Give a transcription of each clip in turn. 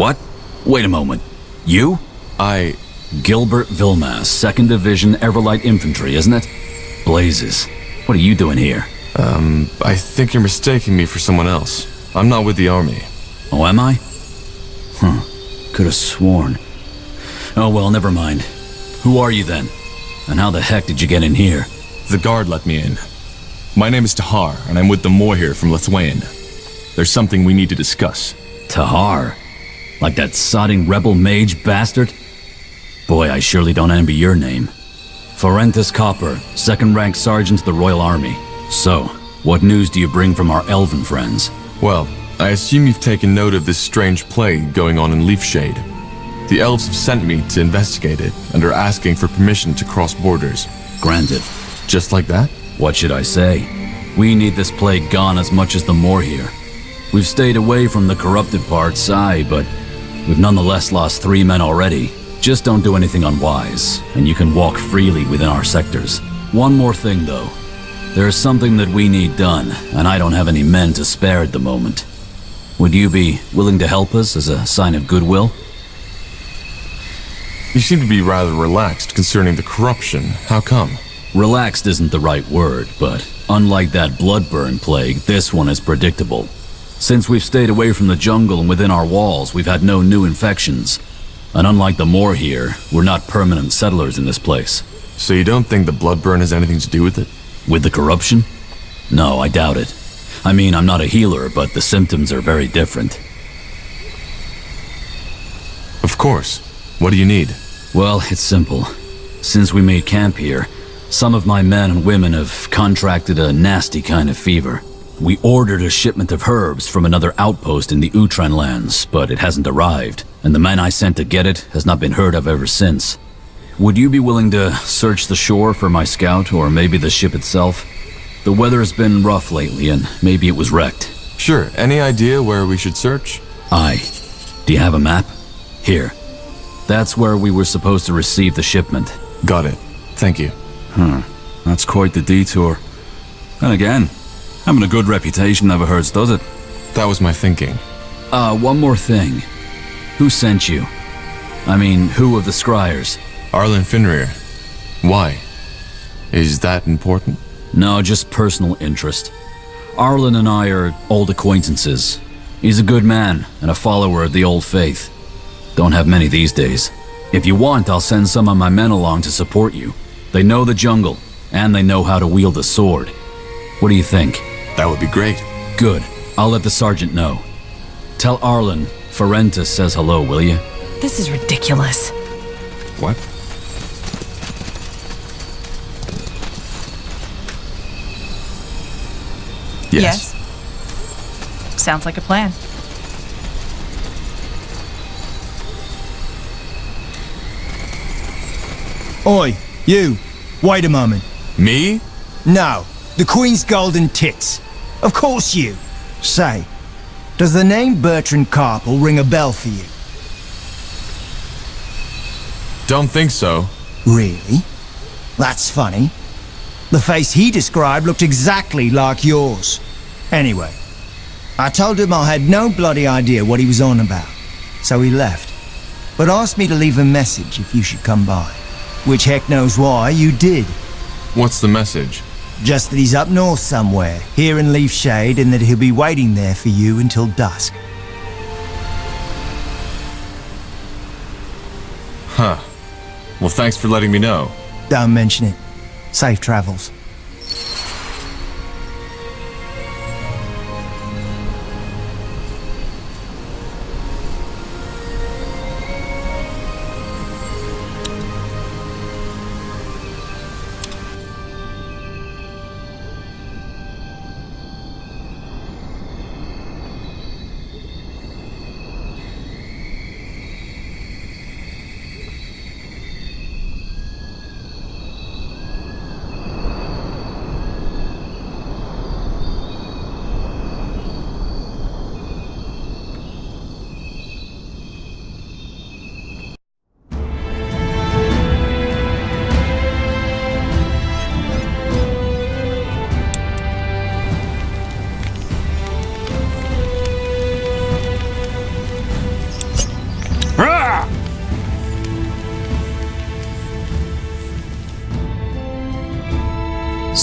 What? Wait a moment. You? Gilbert Vilmas, 2nd Division Everlight Infantry, isn't it? Blazes. What are you doing here? I think you're mistaking me for someone else. I'm not with the army. Oh, am I? Could have sworn. Oh, well, never mind. Who are you then? And how the heck did you get in here? The guard let me in. My name is Tahar, and I'm with the Moir from Lithuania. There's something we need to discuss. Tahar? Like that sodding rebel mage bastard? Boy, I surely don't envy your name. Forentus Copper, 2nd rank sergeant to the Royal Army. So, what news do you bring from our elven friends? Well, I assume you've taken note of this strange plague going on in Leafshade. The elves have sent me to investigate it, and are asking for permission to cross borders. Granted. Just like that? What should I say? We need this plague gone as much as the Moor here. We've stayed away from the corrupted parts, aye, but we've nonetheless lost 3 men already. Just don't do anything unwise, and you can walk freely within our sectors. One more thing, though. There is something that we need done, and I don't have any men to spare at the moment. Would you be willing to help us as a sign of goodwill? You seem to be rather relaxed concerning the corruption. How come? Relaxed isn't the right word, but unlike that bloodburn plague, this one is predictable. Since we've stayed away from the jungle and within our walls, we've had no new infections. And unlike the Moor here, we're not permanent settlers in this place. So you don't think the bloodburn has anything to do with it? With the corruption? No, I doubt it. I mean, I'm not a healer, but the symptoms are very different. Of course. What do you need? Well, it's simple. Since we made camp here, some of my men and women have contracted a nasty kind of fever. We ordered a shipment of herbs from another outpost in the Utran lands, but it hasn't arrived, and the man I sent to get it has not been heard of ever since. Would you be willing to search the shore for my scout, or maybe the ship itself? The weather's been rough lately, and maybe it was wrecked. Sure. Any idea where we should search? Aye. Do you have a map? Here. That's where we were supposed to receive the shipment. Got it. Thank you. That's quite the detour. And again, having a good reputation never hurts, does it? That was my thinking. One more thing. Who sent you? I mean, who of the scryers? Arlen Finrir. Why? Is that important? No, just personal interest. Arlen and I are old acquaintances. He's a good man and a follower of the old faith. Don't have many these days. If you want, I'll send some of my men along to support you. They know the jungle, and they know how to wield a sword. What do you think? That would be great. Good. I'll let the sergeant know. Tell Arlen Forentus says hello, will you? This is ridiculous. What? Yes. Sounds like a plan. Oi, you. Wait a moment. Me? No, the Queen's golden tits. Of course you. Say, does the name Bertrand Carpel ring a bell for you? Don't think so. Really? That's funny. The face he described looked exactly like yours. Anyway, I told him I had no bloody idea what he was on about, so he left. But asked me to leave a message if you should come by. Which heck knows why you did. What's the message? Just that he's up north somewhere, here in Leafshade, and that he'll be waiting there for you until dusk. Huh. Well, thanks for letting me know. Don't mention it. Safe travels.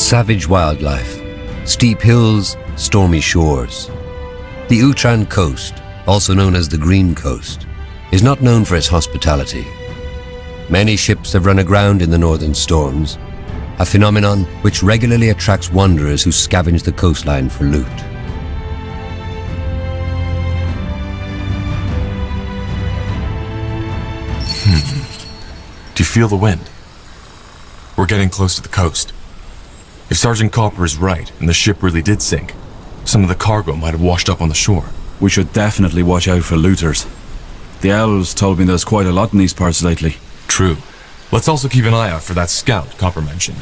Savage wildlife, steep hills, stormy shores. The Utran coast, also known as the Green Coast, is not known for its hospitality. Many ships have run aground in the northern storms, a phenomenon which regularly attracts wanderers who scavenge the coastline for loot. Do you feel the wind? We're getting close to the coast. If Sergeant Copper is right, and the ship really did sink, some of the cargo might have washed up on the shore. We should definitely watch out for looters. The elves told me there's quite a lot in these parts lately. True. Let's also keep an eye out for that scout Copper mentioned.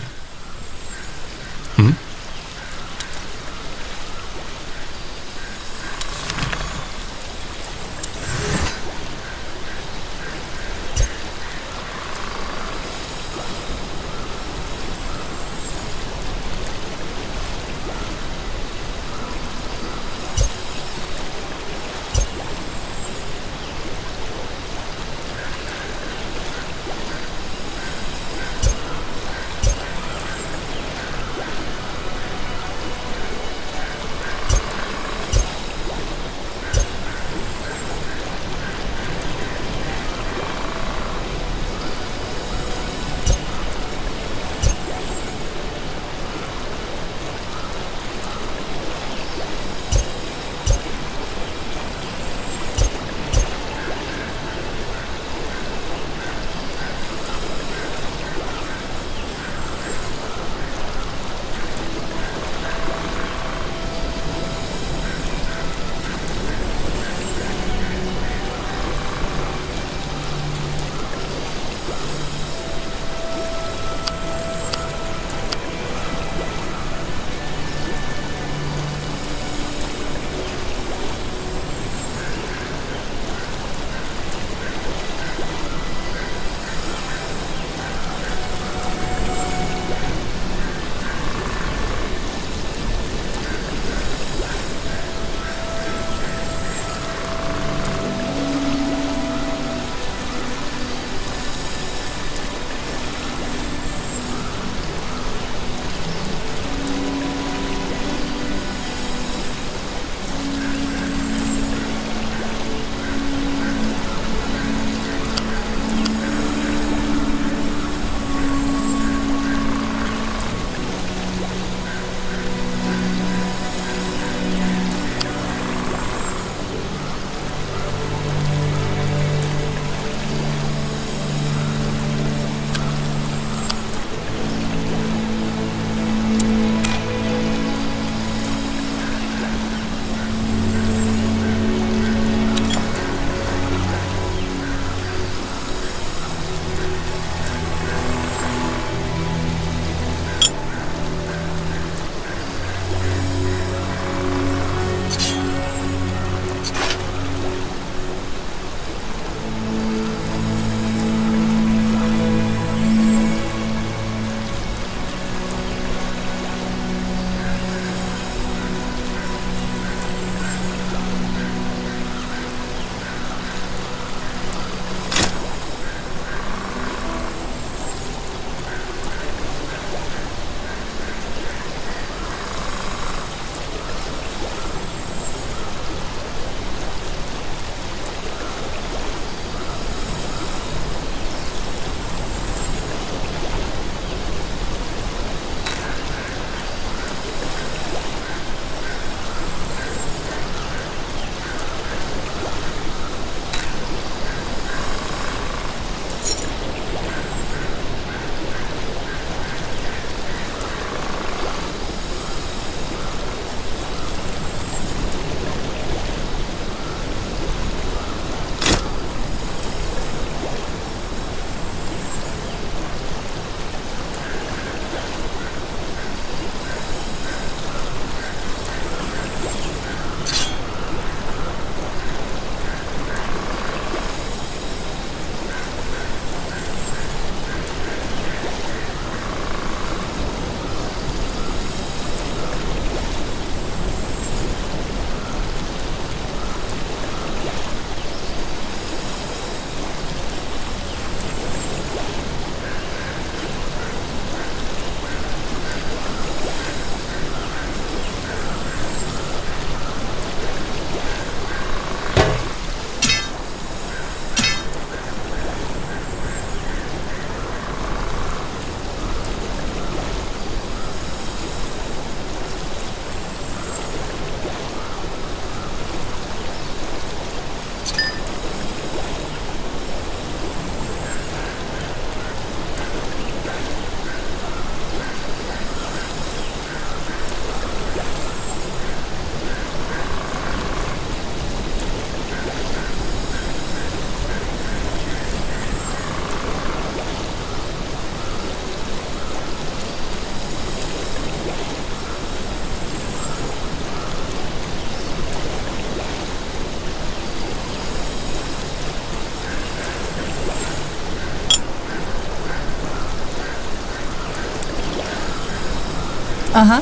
Uh-huh.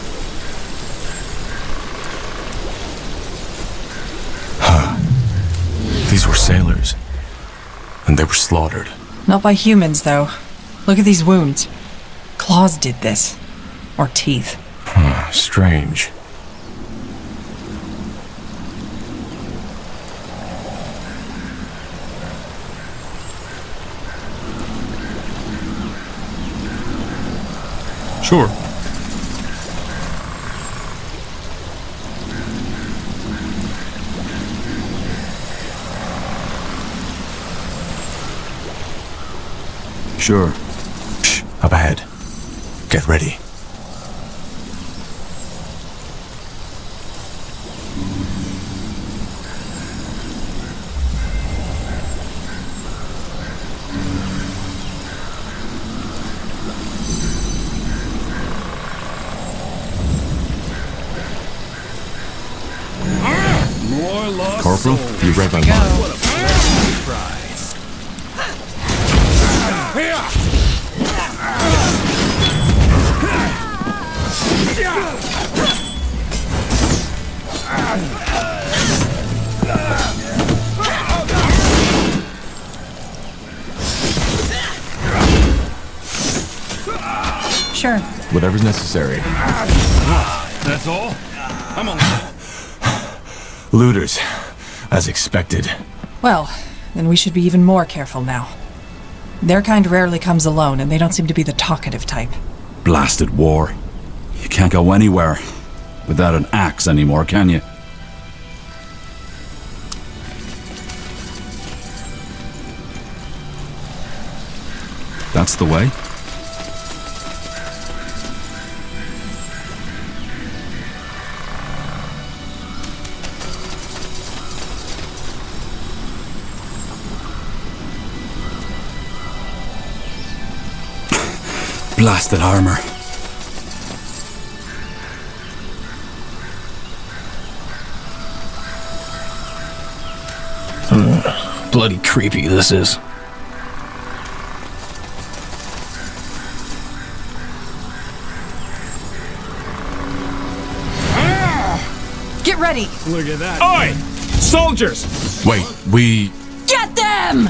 These were sailors. And they were slaughtered. Not by humans, though. Look at these wounds. Claws did this. Or teeth. Strange. Sure. Sure. Shh, up ahead. Get ready. Corporal, you read my mind. Sure. Whatever's necessary. That's all? I'm on. Looters, as expected. Well, then we should be even more careful now. Their kind rarely comes alone, and they don't seem to be the talkative type. Blasted war. You can't go anywhere without an axe anymore, can you? That's the way? Blasted armor. Bloody creepy this is. Get ready! Look at that. Oi! Soldiers! Wait, we... Get them!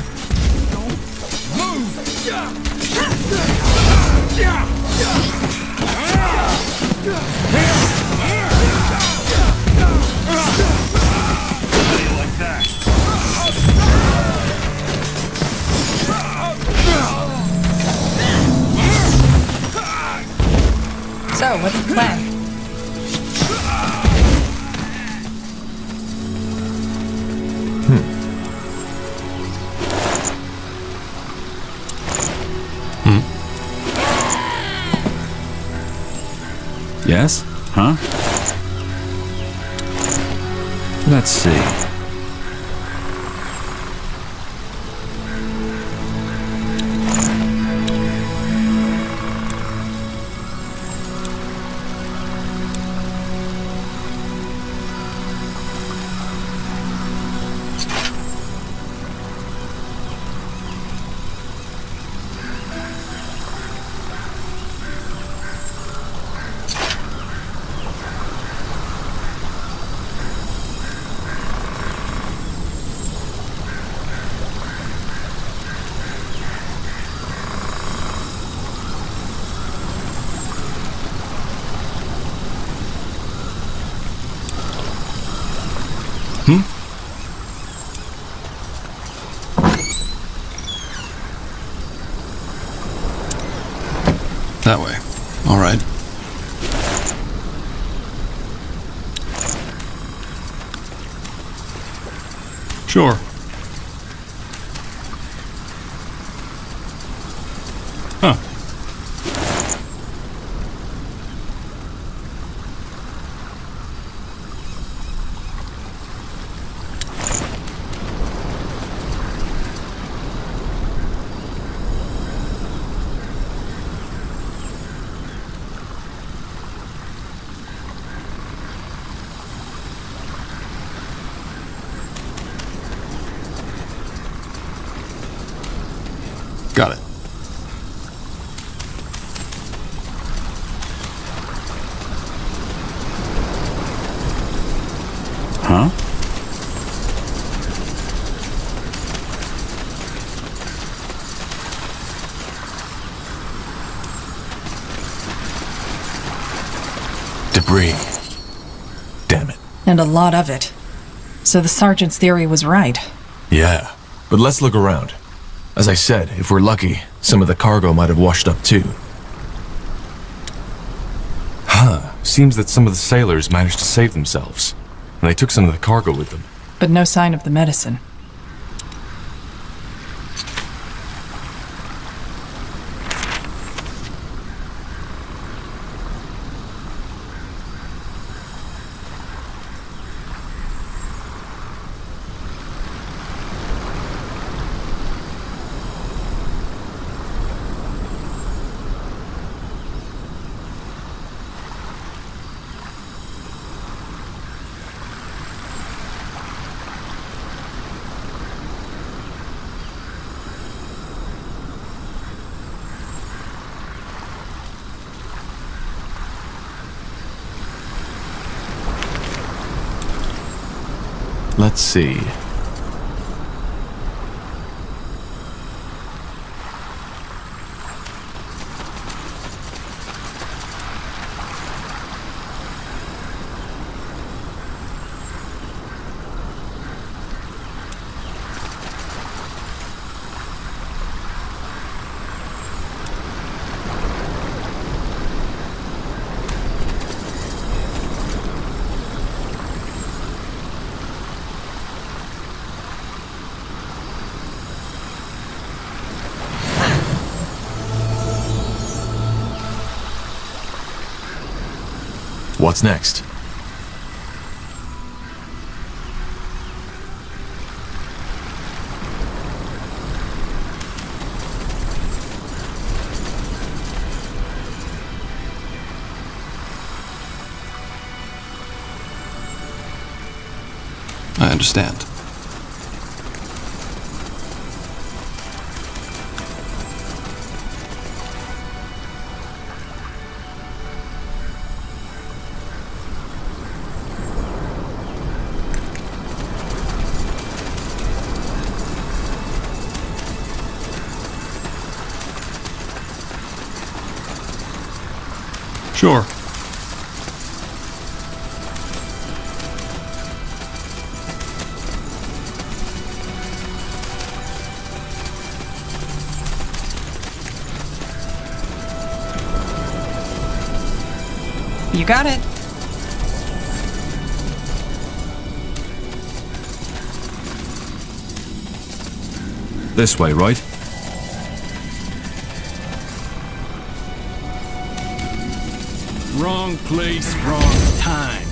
So, what's the plan? Yes? Huh? Let's see. That way. All right. Sure. Huh. Got it. Huh? Debris. Damn it. And a lot of it. So the sergeant's theory was right. Yeah, but let's look around. As I said, if we're lucky, some of the cargo might have washed up too. Seems that some of the sailors managed to save themselves, and they took some of the cargo with them. But no sign of the medicine. Let's see. What's next? I understand. Sure. You got it. This way, right? Wrong place, wrong time.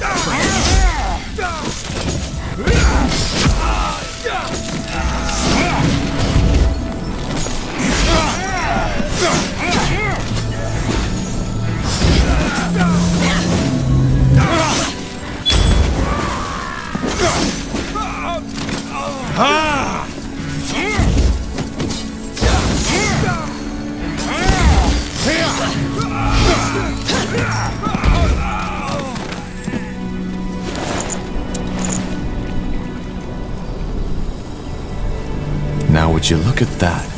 Now would you look at that?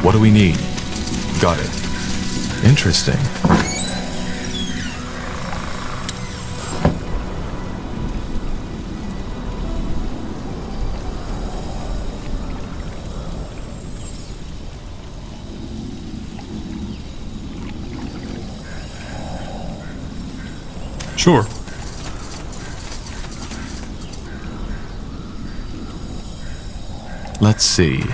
What do we need? Got it. Interesting. Sure. Let's see.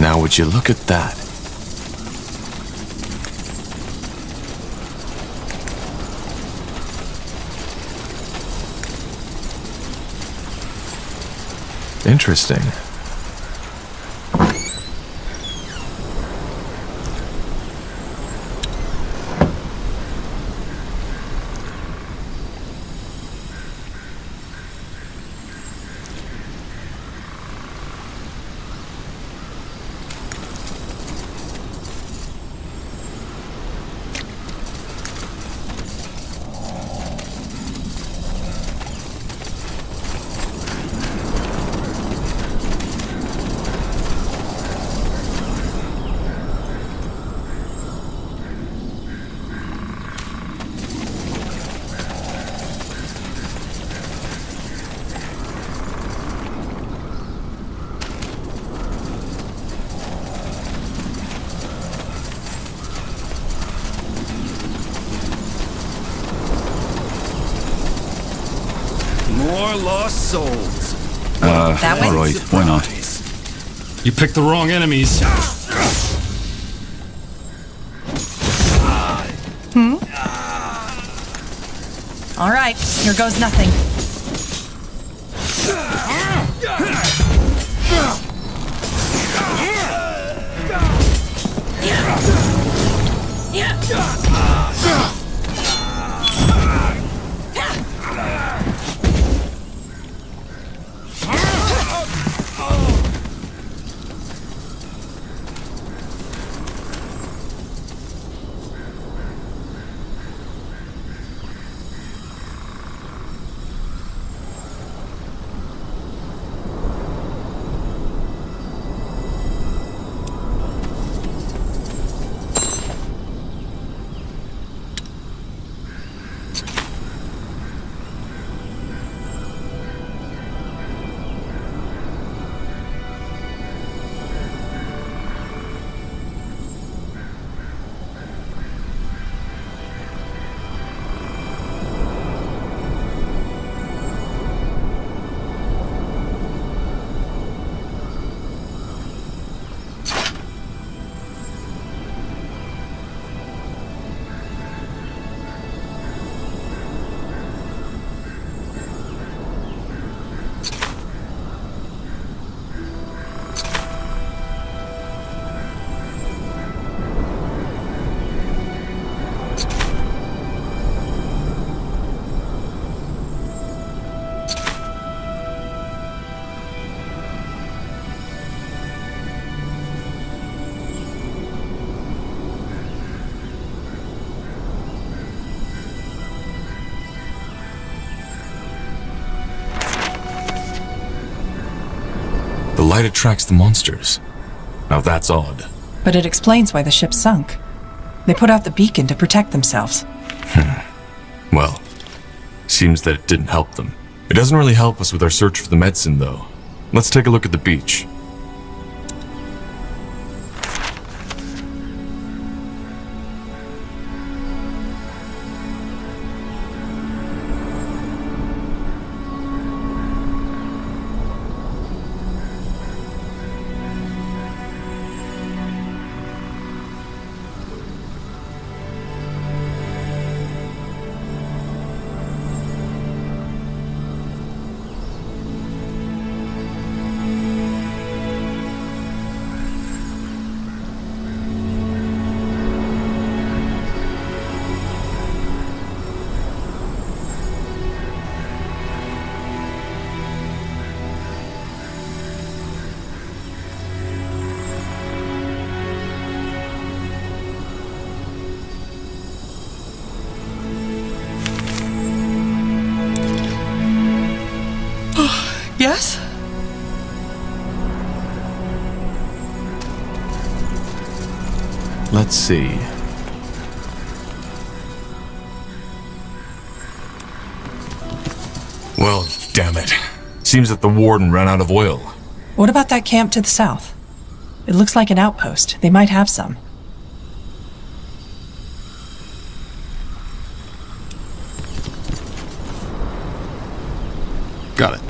Now would you look at that? Interesting. More lost souls. That way? Alright, why not? You picked the wrong enemies. All right, here goes nothing. The light attracts the monsters. Now that's odd. But it explains why the ship sunk. They put out the beacon to protect themselves. Well, seems that it didn't help them. It doesn't really help us with our search for the medicine, though. Let's take a look at the beach. Yes? Let's see. Well, damn it. Seems that the warden ran out of oil. What about that camp to the south? It looks like an outpost. They might have some. Got it.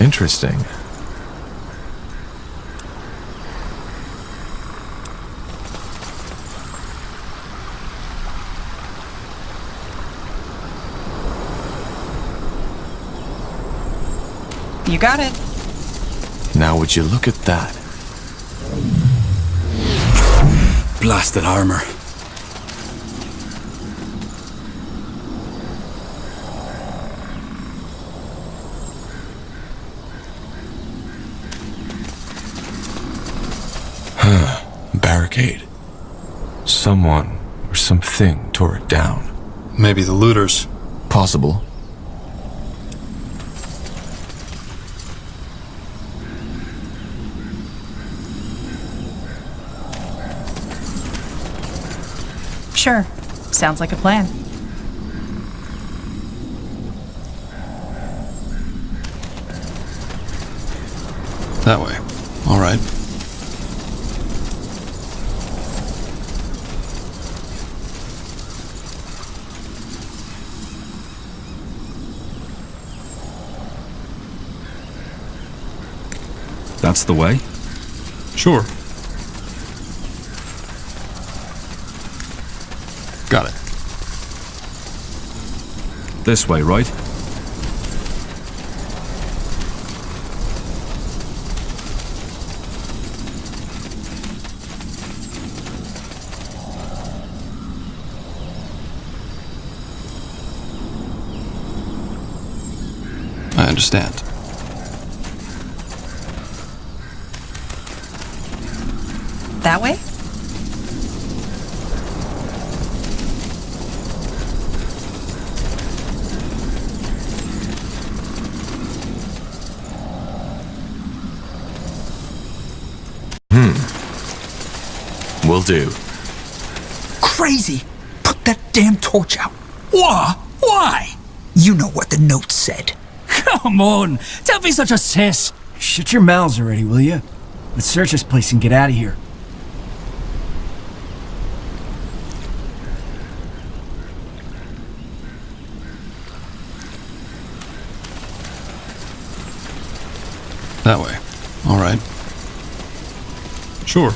Interesting. You got it. Now would you look at that? Blasted armor. Barricade. Someone or something tore it down. Maybe the looters. Possible. Sure. Sounds like a plan. That way. All right. That's the way? Sure. Got it. This way, right? I understand. That way? Will do. Crazy! Put that damn torch out. What? Why? You know what the note said. Come on, don't be such a sis. Shut your mouths already, will you? Let's search this place and get out of here. That way. All right. Sure.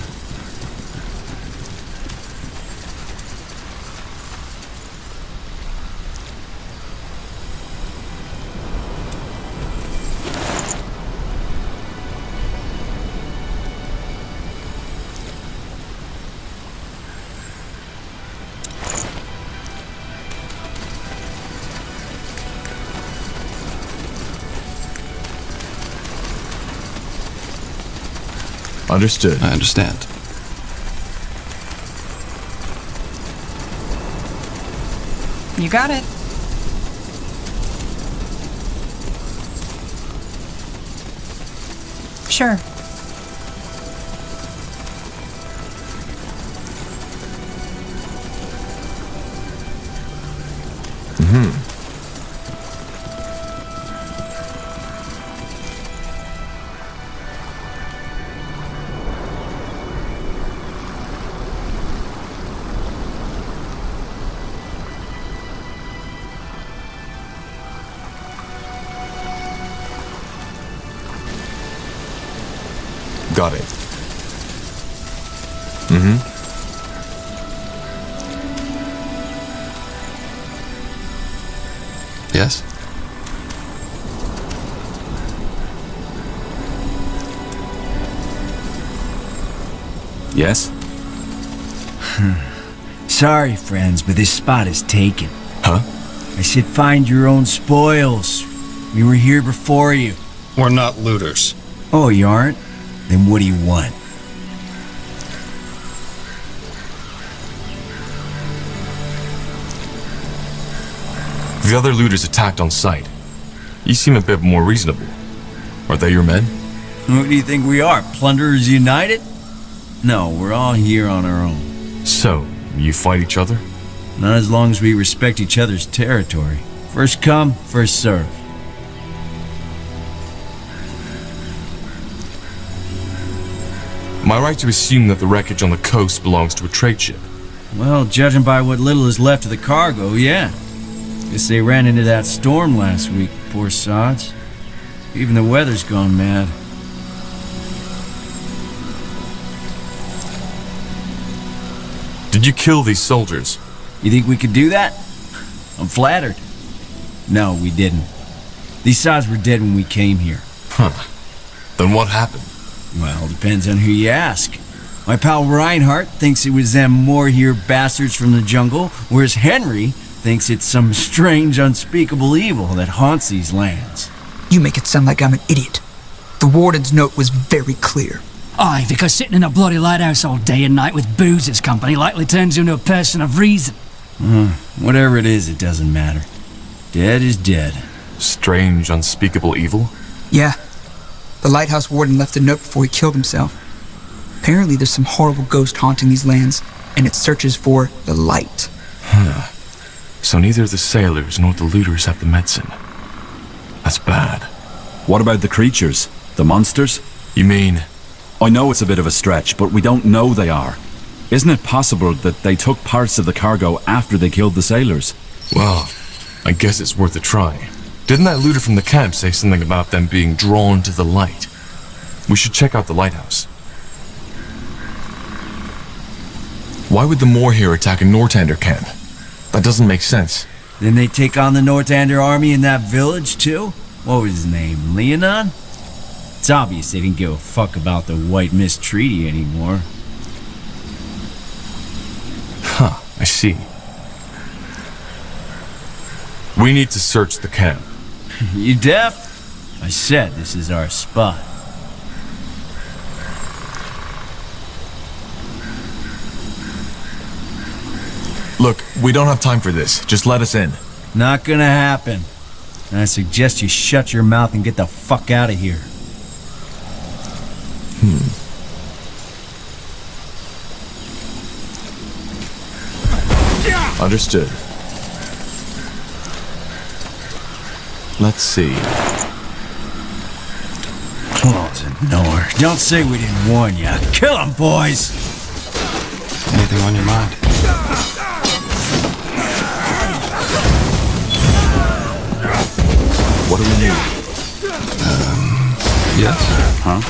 Understood. I understand. You got it. Sure. Got it. Yes? Yes? Sorry, friends, but this spot is taken. Huh? I said find your own spoils. We were here before you. We're not looters. Oh, you aren't? Then what do you want? The other looters attacked on sight. You seem a bit more reasonable. Are they your men? Who do you think we are? Plunderers United? No, we're all here on our own. So, you fight each other? Not as long as we respect each other's territory. First come, first serve. Am I right to assume that the wreckage on the coast belongs to a trade ship? Well, judging by what little is left of the cargo, yeah. Guess they ran into that storm last week, poor sods. Even the weather's gone mad. Did you kill these soldiers? You think we could do that? I'm flattered. No, we didn't. These sods were dead when we came here. Huh. Then what happened? Well, depends on who you ask. My pal Reinhardt thinks it was them more-here bastards from the jungle, whereas Henry thinks it's some strange, unspeakable evil that haunts these lands. You make it sound like I'm an idiot. The warden's note was very clear. Aye, because sitting in a bloody lighthouse all day and night with booze as company likely turns you into a person of reason. Whatever it is, it doesn't matter. Dead is dead. Strange, unspeakable evil? Yeah. The lighthouse warden left a note before he killed himself. Apparently there's some horrible ghost haunting these lands, and it searches for the light. So neither the sailors nor the looters have the medicine. That's bad. What about the creatures? The monsters? You mean... I know it's a bit of a stretch, but we don't know they are. Isn't it possible that they took parts of the cargo after they killed the sailors? Well, I guess it's worth a try. Didn't that looter from the camp say something about them being drawn to the light? We should check out the lighthouse. Why would the Moor here attack a Nortander camp? That doesn't make sense. Then they take on the Nortander army in that village, too? What was his name, Leonon? It's obvious they didn't give a fuck about the White Mist Treaty anymore. Huh, I see. We need to search the camp. You deaf? I said this is our spot. Look, we don't have time for this. Just let us in. Not gonna happen. And I suggest you shut your mouth and get the fuck out of here. Understood. Let's see. Claws and Nor. Don't say we didn't warn you. Kill 'em, boys! Anything on your mind? What do we need? Yes? Huh?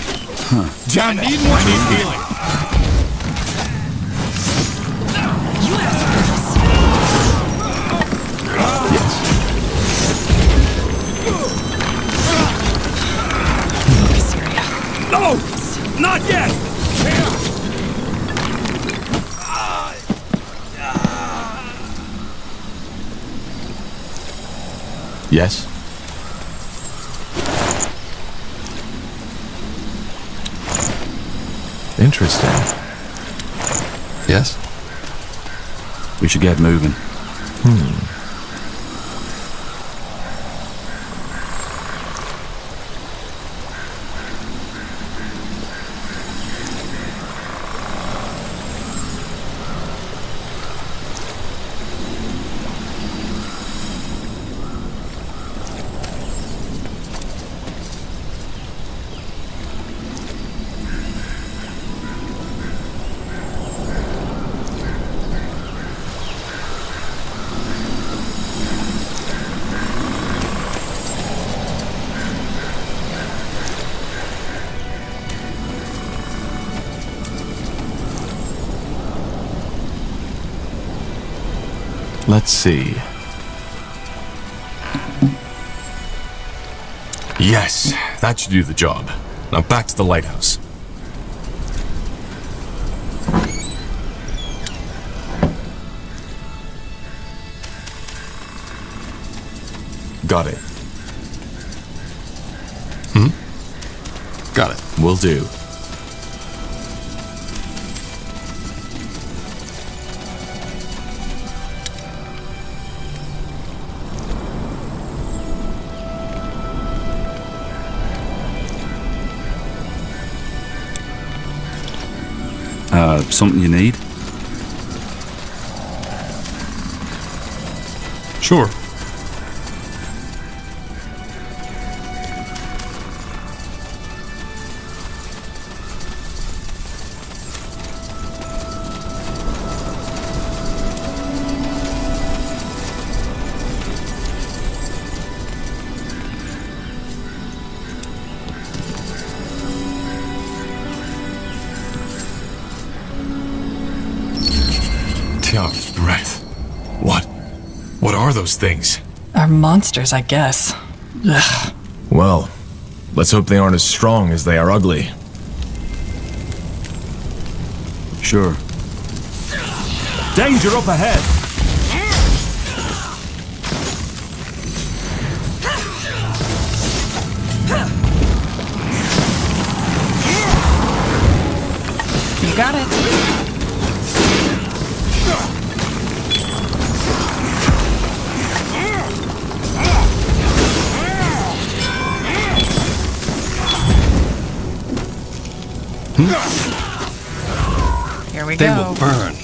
John, need more healing. No! Not yet! Yes? Interesting. Yes? We should get moving. Let's see. Yes, that should do the job. Now back to the lighthouse. Got it. Got it. Will do. Something you need? Sure. What are those things? Are monsters, I guess. Ugh. Well, let's hope they aren't as strong as they are ugly. Sure. Danger up ahead! You got it. Here we They go. will burn.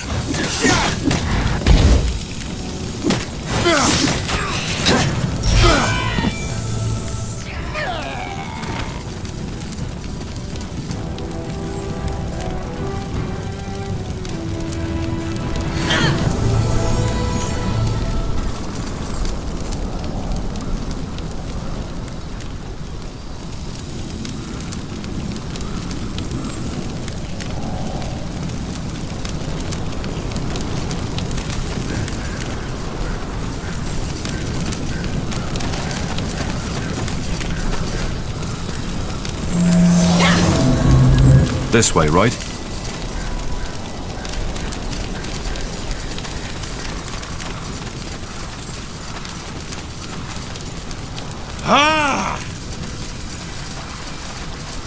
This way, right?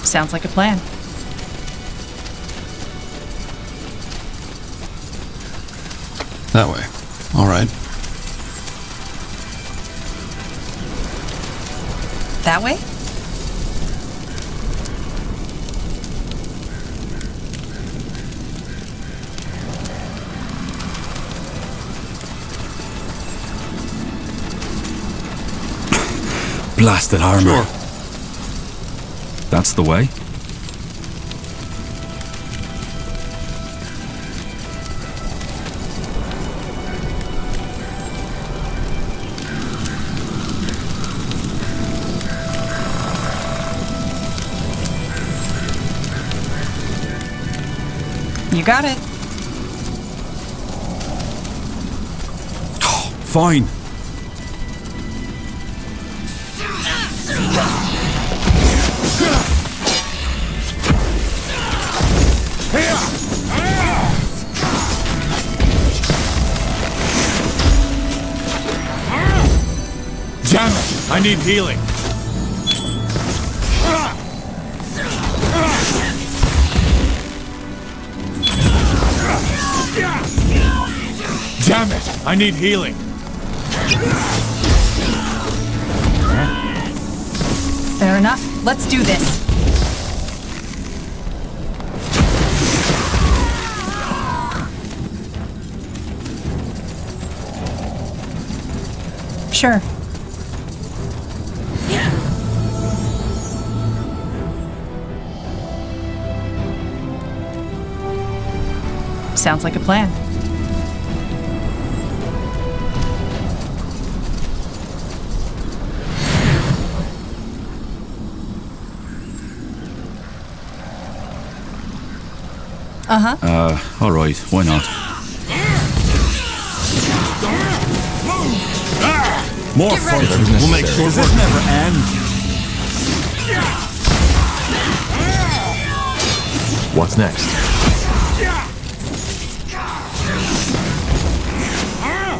Sounds like a plan. That way. All right. That way? Blasted armor. Sure. That's the way? You got it. Fine. Damn it! I need healing. Damn it! I need healing. Fair enough. Let's do this. Sure. Sounds like a plan. All right, why not? More fighters. We'll make short Does work. this never end? What's next?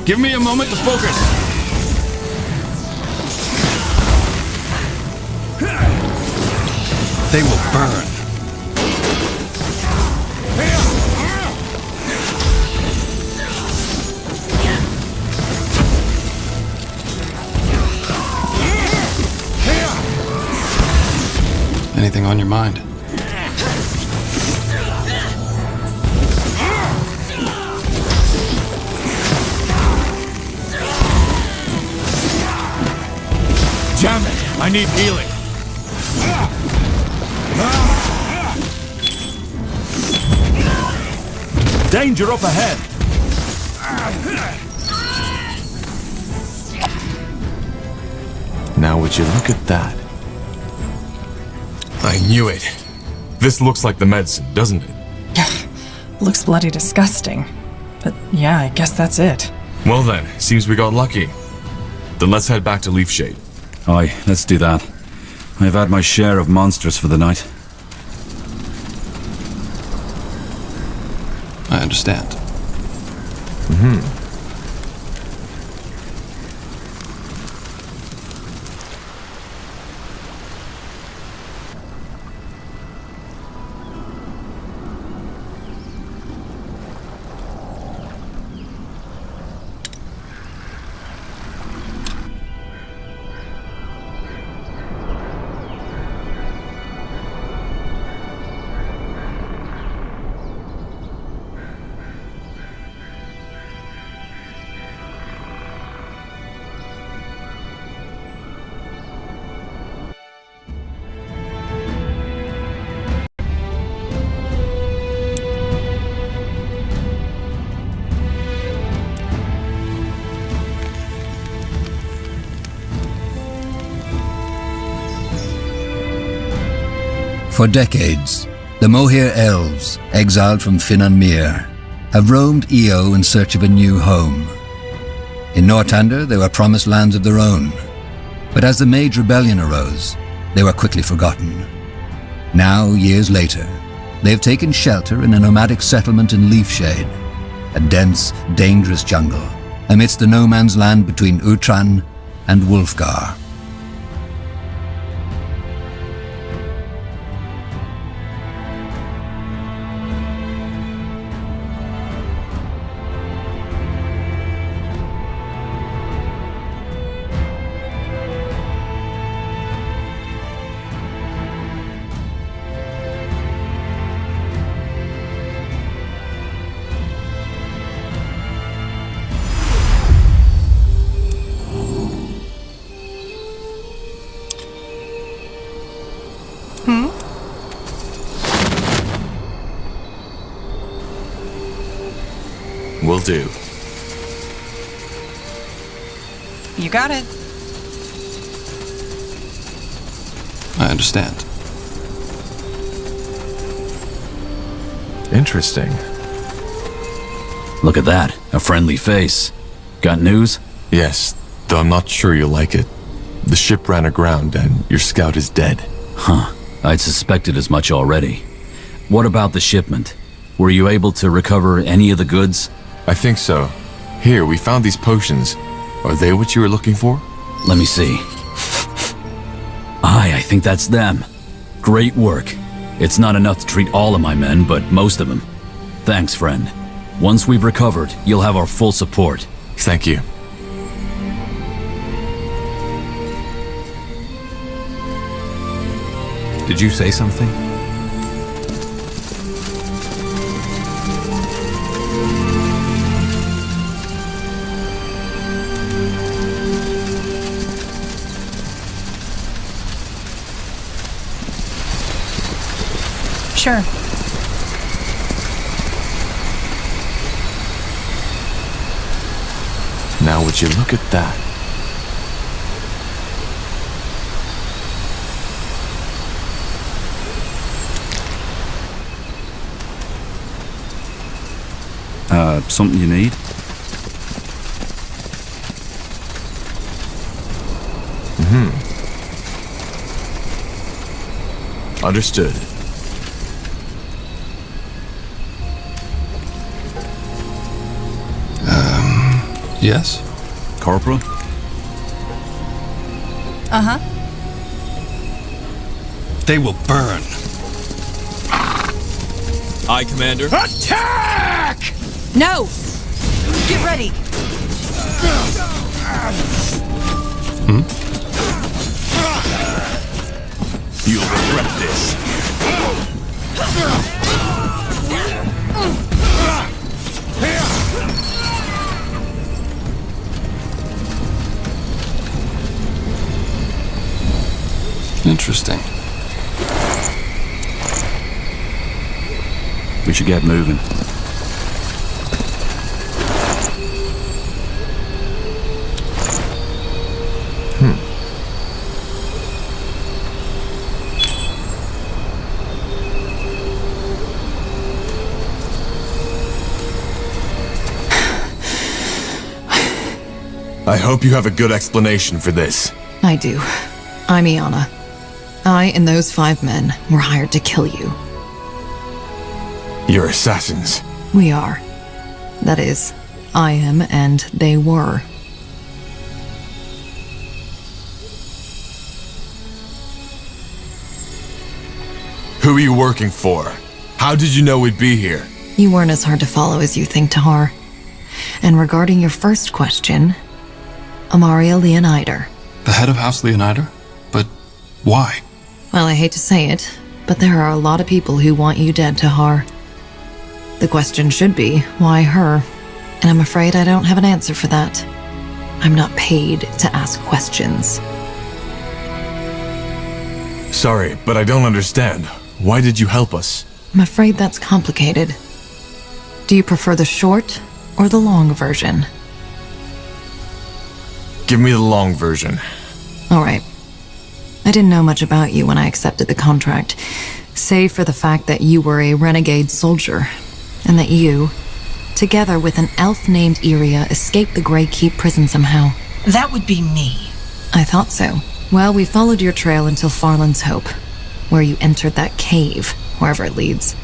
Give me a moment to focus. They will burn. Anything on your mind? Damn it! I need healing. Danger up ahead! Now would you look at that? I knew it. This looks like the medicine, doesn't it? Looks bloody disgusting. But yeah, I guess that's it. Well then, seems we got lucky. Then let's head back to Leafshade. Aye, let's do that. I've had my share of monsters for the night. I understand. For decades, the Mohir elves, exiled from Finan Mir, have roamed Io in search of a new home. In Nortander, they were promised lands of their own, but as the Mage Rebellion arose, they were quickly forgotten. Now, years later, they have taken shelter in a nomadic settlement in Leafshade, a dense, dangerous jungle amidst the no man's land between Utran and Wulfgar. Will do. You got it. I understand. Interesting. Look at that, a friendly face. Got news? Yes, though I'm not sure you'll like it. The ship ran aground and your scout is dead. Huh, I'd suspected as much already. What about the shipment? Were you able to recover any of the goods? I think so. Here, we found these potions. Are they what you were looking for? Let me see. Aye, I think that's them. Great work. It's not enough to treat all of my men, but most of them. Thanks, friend. Once we've recovered, you'll have our full support. Thank you. Did you say something? Sure. Now would you look at that? Something you need? Understood. Yes? Corporal? Uh-huh. They will burn. Aye, Commander. Attack! No! Get ready! You'll regret this. Interesting. We should get moving. I hope you have a good explanation for this. I do. I'm Iana. I and those 5 men were hired to kill you. You're assassins. We are. That is, I am and they were. Who are you working for? How did you know we'd be here? You weren't as hard to follow as you think, Tahar. And regarding your first question, Amaria Leonider. The head of House Leonider? But why? Well, I hate to say it, but there are a lot of people who want you dead, Tahar. The question should be, why her? And I'm afraid I don't have an answer for that. I'm not paid to ask questions. Sorry, but I don't understand. Why did you help us? I'm afraid that's complicated. Do you prefer the short or the long version? Give me the long version. All right. I didn't know much about you when I accepted the contract, save for the fact that you were a renegade soldier, and that you, together with an elf named Iria, escaped the Grey Keep prison somehow. That would be me. I thought so. Well, we followed your trail until Farland's Hope, where you entered that cave, wherever it leads.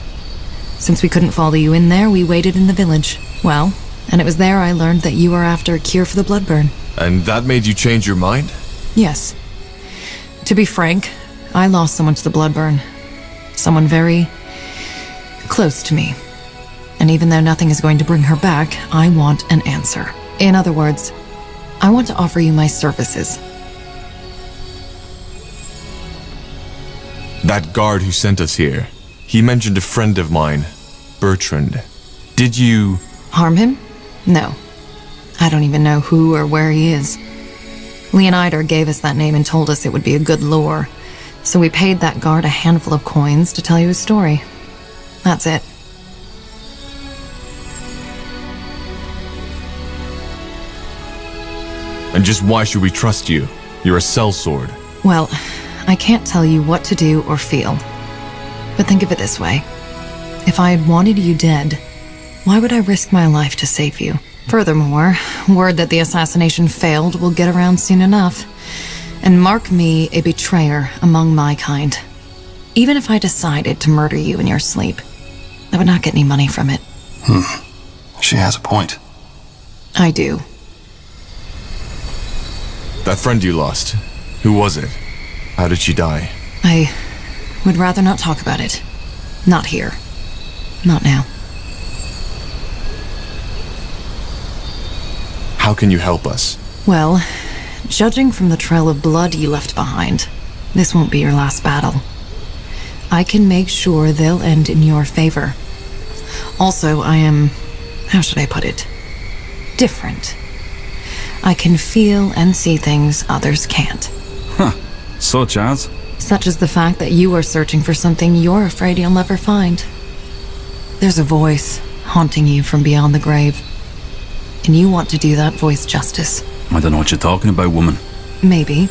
Since we couldn't follow you in there, we waited in the village. Well, and it was there I learned that you were after a cure for the bloodburn. And that made you change your mind? Yes. To be frank, I lost someone to the bloodburn. Someone very close to me. And even though nothing is going to bring her back, I want an answer. In other words, I want to offer you my services. That guard who sent us here, he mentioned a friend of mine, Bertrand. Did you... Harm him? No. I don't even know who or where he is. Leonider gave us that name and told us it would be a good lure, so we paid that guard a handful of coins to tell you his story. That's it. And just why should we trust you? You're a sellsword. Well, I can't tell you what to do or feel. But think of it this way. If I had wanted you dead, why would I risk my life to save you? Furthermore, word that the assassination failed will get around soon enough. And mark me a betrayer among my kind. Even if I decided to murder you in your sleep, I would not get any money from it. She has a point. I do. That friend you lost, who was it? How did she die? I would rather not talk about it. Not here. Not now. How can you help us? Well, judging from the trail of blood you left behind, this won't be your last battle. I can make sure they'll end in your favor. Also, I am... how should I put it? Different. I can feel and see things others can't. Huh. Such as? Such as the fact that you are searching for something you're afraid you'll never find. There's a voice haunting you from beyond the grave. And you want to do that voice justice. I don't know what you're talking about, woman. Maybe.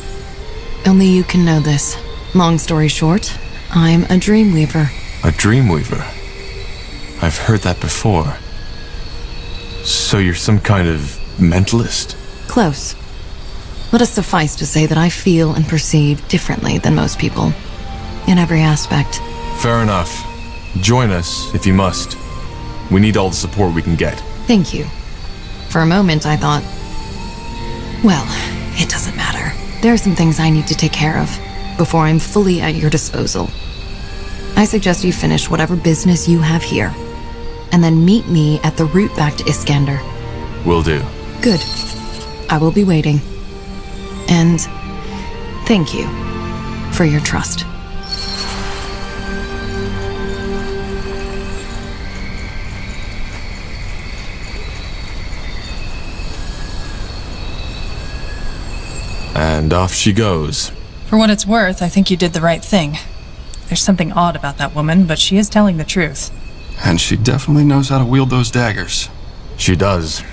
Only you can know this. Long story short, I'm a dreamweaver. A dreamweaver? I've heard that before. So you're some kind of mentalist? Close. Let us suffice to say that I feel and perceive differently than most people. In every aspect. Fair enough. Join us, if you must. We need all the support we can get. Thank you. For a moment, I thought, well, it doesn't matter. There are some things I need to take care of before I'm fully at your disposal. I suggest you finish whatever business you have here, and then meet me at the route back to Iskander. Will do. Good. I will be waiting. And thank you for your trust. And off she goes. For what it's worth, I think you did the right thing. There's something odd about that woman, but she is telling the truth. And she definitely knows how to wield those daggers. She does.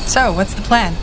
So, what's the plan?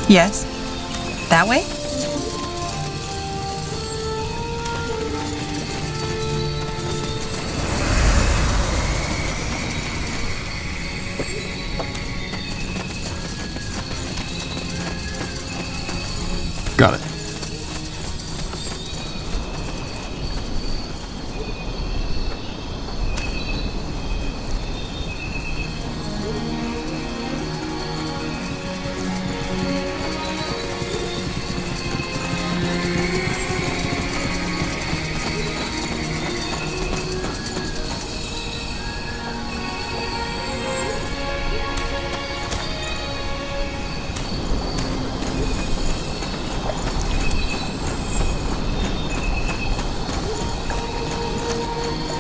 Yes. That way? Got it.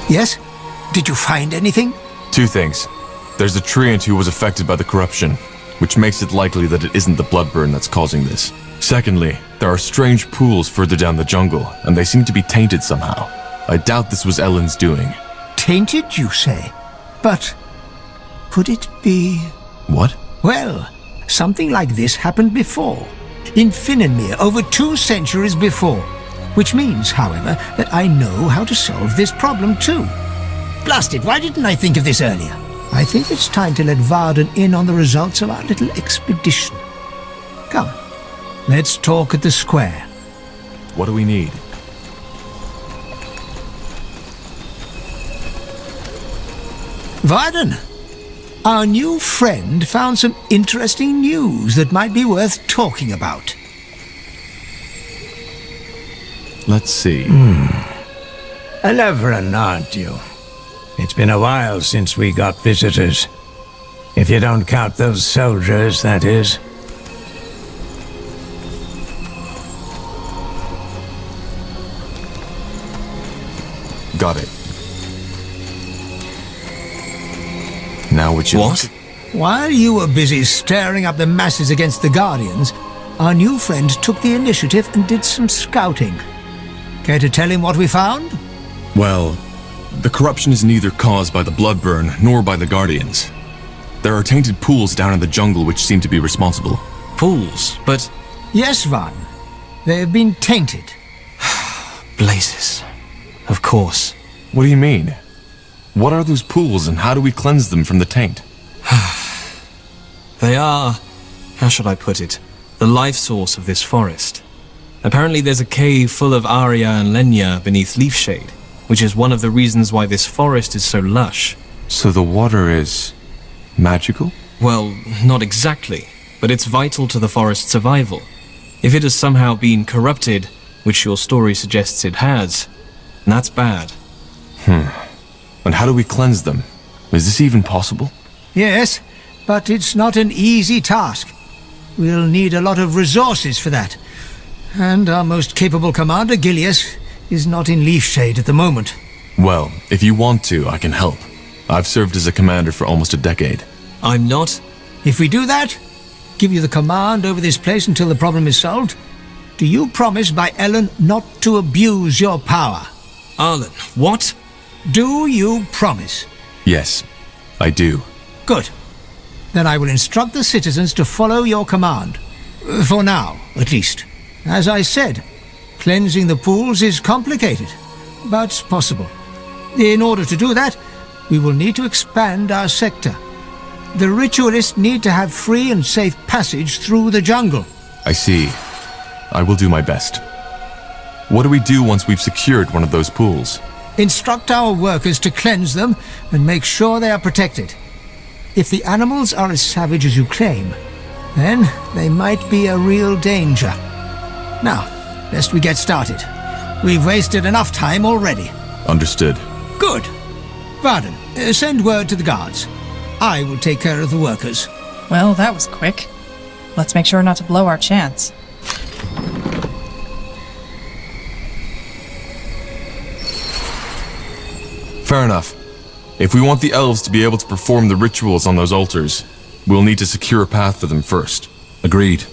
Yes? Did you find anything? Two things. There's a treant who was affected by the corruption, which makes it likely that it isn't the blood burn that's causing this. Secondly, there are strange pools further down the jungle, and they seem to be tainted somehow. I doubt this was Ellen's doing. Tainted, you say? But could it be... What? Well, something like this happened before. In Finnenmere, over 2 centuries before. Which means, however, that I know how to solve this problem too. Blast it, why didn't I think of this earlier? I think it's time to let Varden in on the results of our little expedition. Come, let's talk at the square. What do we need? Varden, our new friend found some interesting news that might be worth talking about. Let's see. A Levran, aren't you? It's been a while since we got visitors. If you don't count those soldiers, that is. Got it. Now what you... What? While you were busy stirring up the masses against the Guardians, our new friend took the initiative and did some scouting. Care to tell him what we found? Well, the corruption is neither caused by the blood burn nor by the Guardians. There are tainted pools down in the jungle which seem to be responsible. Pools? But... Yes, Varden. They have been tainted. Blazes. Of course. What do you mean? What are those pools and how do we cleanse them from the taint? They are... how should I put it? The life source of this forest. Apparently there's a cave full of Aria and Lenya beneath Leafshade, which is one of the reasons why this forest is so lush. So the water is... magical? Well, not exactly, but it's vital to the forest's survival. If it has somehow been corrupted, which your story suggests it has, that's bad. And how do we cleanse them? Is this even possible? Yes, but it's not an easy task. We'll need a lot of resources for that. And our most capable commander, Gilius, is not in Leafshade at the moment. Well, if you want to, I can help. I've served as a commander for almost a decade. I'm not? If we do that, give you the command over this place until the problem is solved, do you promise by Ellen not to abuse your power? Arlen, what? Do you promise? Yes, I do. Good. Then I will instruct the citizens to follow your command. For now, at least. As I said, cleansing the pools is complicated, but possible. In order to do that, we will need to expand our sector. The ritualists need to have free and safe passage through the jungle. I see. I will do my best. What do we do once we've secured one of those pools? Instruct our workers to cleanse them and make sure they are protected. If the animals are as savage as you claim, then they might be a real danger. Now, lest we get started. We've wasted enough time already. Understood. Good. Varden, send word to the guards. I will take care of the workers. Well, that was quick. Let's make sure not to blow our chance. Fair enough. If we want the elves to be able to perform the rituals on those altars, we'll need to secure a path for them first. Agreed.